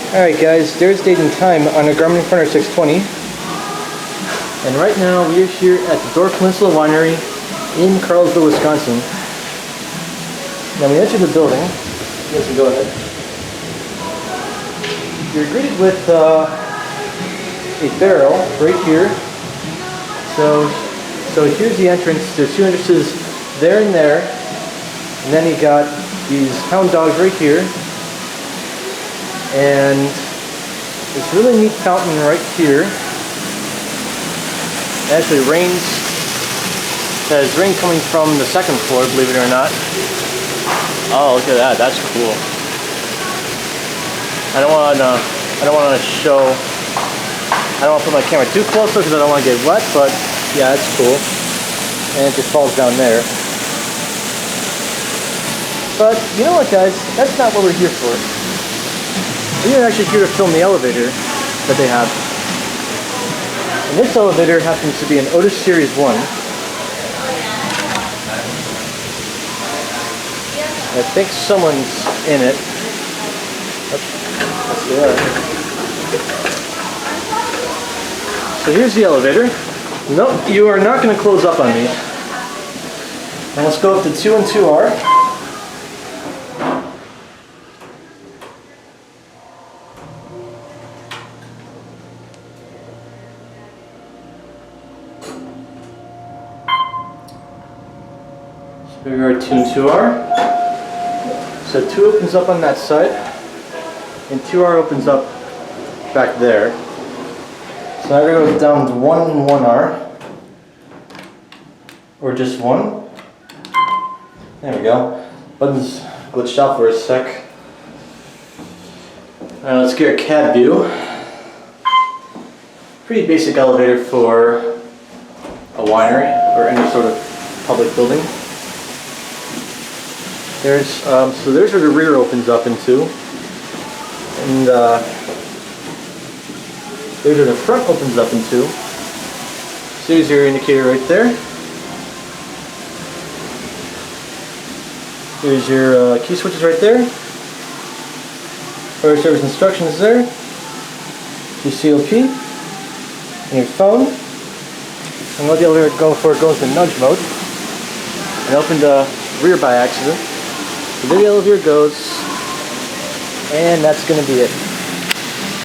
Alright guys, there's date and time on a Garmin Fronter 620. And right now we are here at the Door Peninsula Winery in Carlsville, Wisconsin. Now we enter the building. You guys can go ahead. You're greeted with a barrel right here. So here's the entrance. There's two entrances there and there. And then you got these hound dogs right here. And this really neat fountain right here. It actually rains. There's rain coming from the second floor, believe it or not. Oh, look at that! That's cool. I don't want to show. I don't want to put my camera too close because I don't want to get wet. But yeah, it's cool. And it just falls down there. But you know what, guys? That's not what we're here for. We are actually here to film the elevator that they have. And this elevator happens to be an Otis Series 1. I think someone's in it. Yes, they are. So here's the elevator. Nope, you are not going to close up on me. And let's go up to 2 and 2R. Here we are, 2 and 2R. So 2 opens up on that side, and 2R opens up back there. So now we're going to go down to 1 and 1R, or just 1. There we go. Buttons glitched out for a sec. Let's get a cab view. Pretty basic elevator for a winery or any sort of public building. There's so there's where the rear opens up into, and there's where the front opens up into. So here's your indicator right there. Here's your key switches right there. Fire service instructions there. Your CLP and your phone. And let the elevator go before it goes into nudge mode. And open the rear by accident. So there the elevator goes, and that's going to be it.